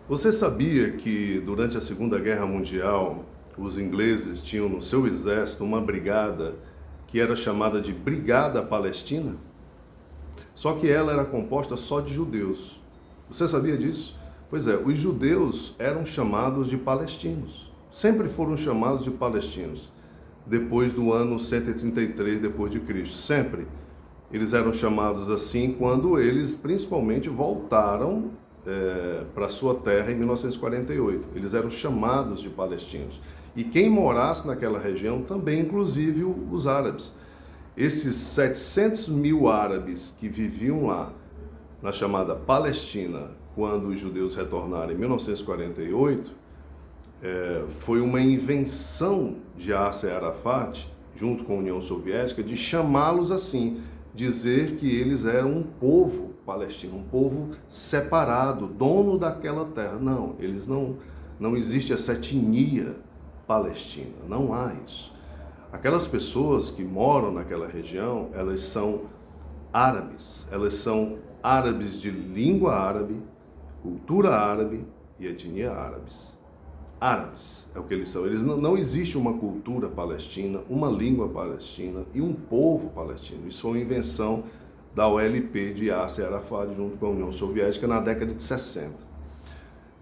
Você sabia que durante a Segunda Guerra Mundial os ingleses tinham no seu exército uma brigada que era chamada de Brigada Palestina? Só que ela era composta só de judeus. Você sabia disso? Pois é, os judeus eram chamados de palestinos. Sempre foram chamados de palestinos. Depois do ano 133 depois de Cristo, sempre. Eles eram chamados assim quando eles principalmente voltaram para sua terra em 1948. Eles eram chamados de palestinos. E quem morasse naquela região também, inclusive os árabes. Esses 700 mil árabes que viviam lá, na chamada Palestina, quando os judeus retornaram em 1948, foi uma invenção de Yasser Arafat, junto com a União Soviética, de chamá-los assim, dizer que eles eram um povo palestino, um povo separado, dono daquela terra. Não, eles não existe essa etnia palestina, não há isso. Aquelas pessoas que moram naquela região, elas são árabes de língua árabe, cultura árabe e etnia árabes. Árabes é o que eles são. Não existe uma cultura palestina, uma língua palestina e um povo palestino. Isso foi uma invenção da OLP de Yasser Arafat junto com a União Soviética na década de 60.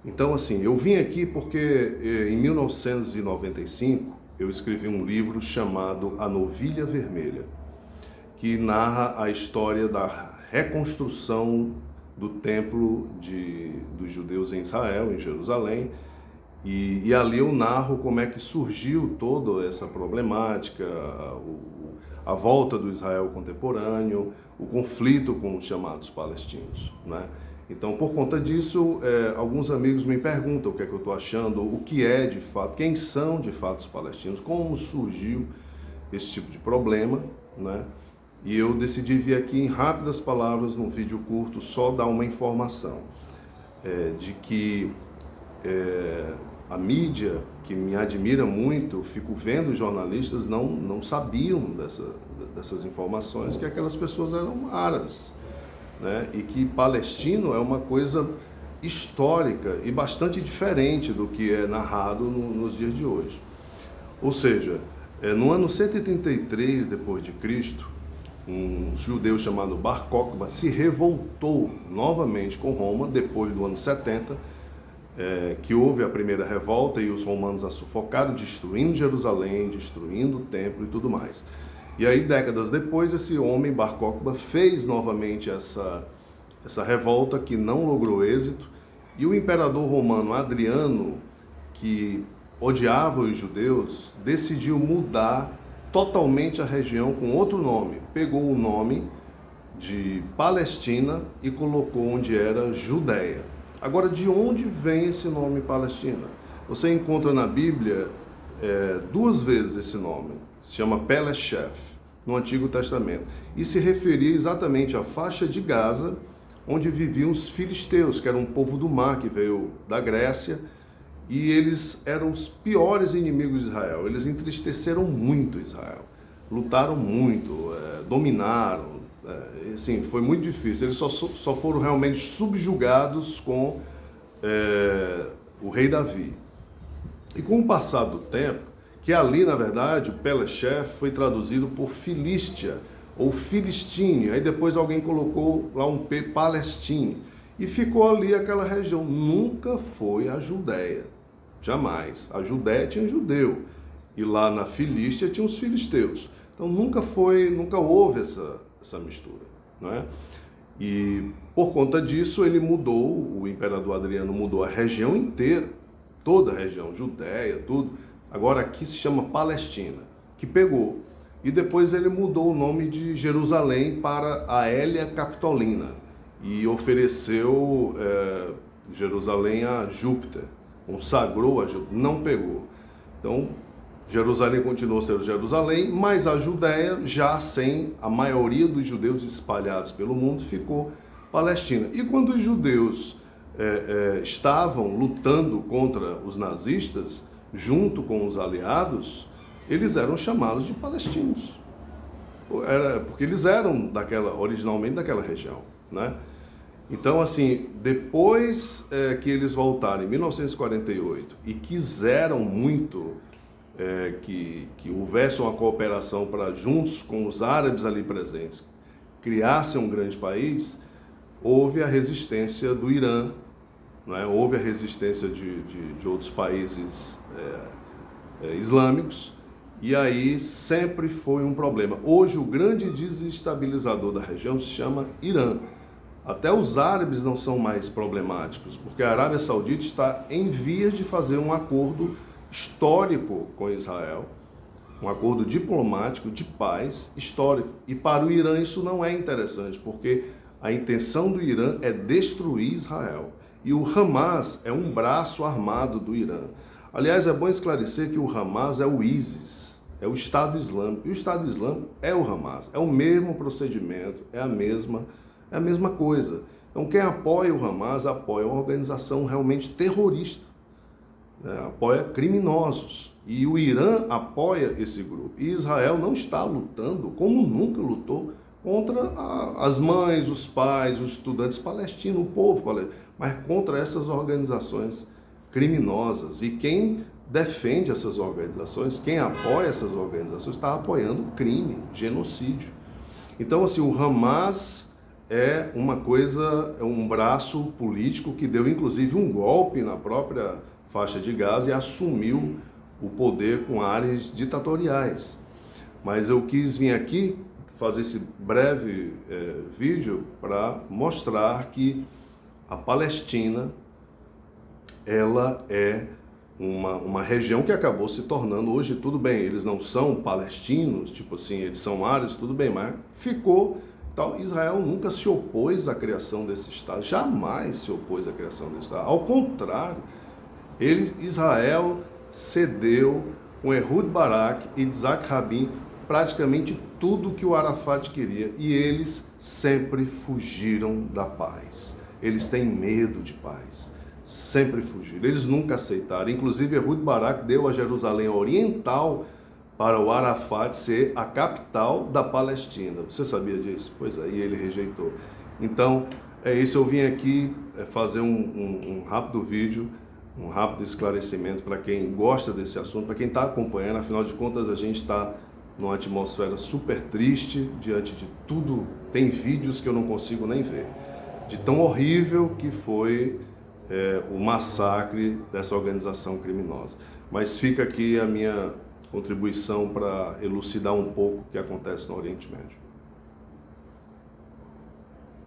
Então, assim, eu vim aqui porque em 1995 eu escrevi um livro chamado A Novilha Vermelha, que narra a história da reconstrução do templo dos judeus em Israel, em Jerusalém, e ali eu narro como é que surgiu toda essa problemática, a volta do Israel contemporâneo, o conflito com os chamados palestinos, né? Então, por conta disso, alguns amigos me perguntam o que é que eu estou achando, o que é de fato, quem são de fato os palestinos, como surgiu esse tipo de problema, né? E eu decidi vir aqui em rápidas palavras, num vídeo curto, só dar uma informação de que a mídia, que me admira muito, eu fico vendo jornalistas, não sabiam dessas informações, que aquelas pessoas eram árabes, né? E que palestino é uma coisa histórica e bastante diferente do que é narrado nos dias de hoje. Ou seja, no ano 133 depois de Cristo, um judeu chamado Bar Kokhba se revoltou novamente com Roma depois do ano 70, que houve a primeira revolta e os romanos a sufocaram, destruindo Jerusalém, destruindo o templo e tudo mais. E aí, décadas depois, esse homem, Bar Kokhba, fez novamente essa revolta que não logrou êxito, e o imperador romano Adriano, que odiava os judeus, decidiu mudar totalmente a região com outro nome. Pegou o nome de Palestina e colocou onde era Judéia. Agora, de onde vem esse nome Palestina? Você encontra na Bíblia duas vezes esse nome. Se chama Peleshef, no Antigo Testamento. E se referia exatamente à faixa de Gaza, onde viviam os filisteus, que eram um povo do mar que veio da Grécia, e eles eram os piores inimigos de Israel. Eles entristeceram muito Israel, lutaram muito, dominaram, assim, foi muito difícil. Eles só foram realmente subjugados com o rei Davi. E com o passar do tempo, que ali, na verdade, o Peleshef foi traduzido por Filístia, ou Filistine, aí depois alguém colocou lá um P, Palestine, e ficou ali aquela região. Nunca foi a Judéia, jamais. A Judéia tinha judeu, e lá na Filístia tinha os filisteus. Então nunca houve essa mistura, né? E por conta disso ele mudou, o imperador Adriano mudou a região inteira, toda a região, Judéia, tudo. Agora aqui se chama Palestina, que pegou. E depois ele mudou o nome de Jerusalém para Aélia Capitolina e ofereceu Jerusalém a Júpiter, consagrou a Júpiter, não pegou. Então Jerusalém continuou sendo Jerusalém, mas a Judéia, já sem a maioria dos judeus espalhados pelo mundo, ficou Palestina. E quando os judeus estavam lutando contra os nazistas, junto com os aliados, eles eram chamados de palestinos. Porque eles eram originalmente daquela região, né? Então, assim, depois que eles voltaram em 1948 e quiseram muito que houvesse uma cooperação para, juntos com os árabes ali presentes, criassem um grande país, houve a resistência do Irã, não é? Houve a resistência de outros países islâmicos, e aí sempre foi um problema. Hoje o grande desestabilizador da região se chama Irã. Até os árabes não são mais problemáticos, porque a Arábia Saudita está em vias de fazer um acordo histórico com Israel, um acordo diplomático de paz histórico. E para o Irã isso não é interessante, porque a intenção do Irã é destruir Israel. E o Hamas é um braço armado do Irã. Aliás, é bom esclarecer que o Hamas é o ISIS, é o Estado Islâmico. E o Estado Islâmico é o Hamas, é o mesmo procedimento, é a mesma coisa. Então, quem apoia o Hamas apoia uma organização realmente terrorista, né? Apoia criminosos. E o Irã apoia esse grupo. E Israel não está lutando, como nunca lutou, contra as mães, os pais, os estudantes palestinos, o povo palestino, mas contra essas organizações criminosas. E quem defende essas organizações, quem apoia essas organizações, está apoiando crime, genocídio. Então, assim, o Hamas é uma coisa, é um braço político que deu inclusive um golpe na própria faixa de Gaza e assumiu o poder com áreas ditatoriais. Mas eu quis vir aqui fazer esse breve vídeo para mostrar que a Palestina, ela é uma região que acabou se tornando, hoje tudo bem, eles não são palestinos, tipo assim, eles são árabes, tudo bem, mas ficou. Então, Israel nunca se opôs à criação desse Estado, jamais se opôs à criação desse Estado. Ao contrário, Israel cedeu com Ehud Barak e Yitzhak Rabin praticamente tudo que o Arafat queria, e eles sempre fugiram da paz. Eles têm medo de paz, sempre fugiram, eles nunca aceitaram. Inclusive, Ehud Barak deu a Jerusalém Oriental para o Arafat ser a capital da Palestina. Você sabia disso? Pois é, e ele rejeitou. Então, é isso, eu vim aqui fazer um rápido vídeo, um rápido esclarecimento para quem gosta desse assunto, para quem está acompanhando. Afinal de contas, a gente está numa atmosfera super triste diante de tudo. Tem vídeos que eu não consigo nem ver, de tão horrível que foi o massacre dessa organização criminosa. Mas fica aqui a minha contribuição para elucidar um pouco o que acontece no Oriente Médio.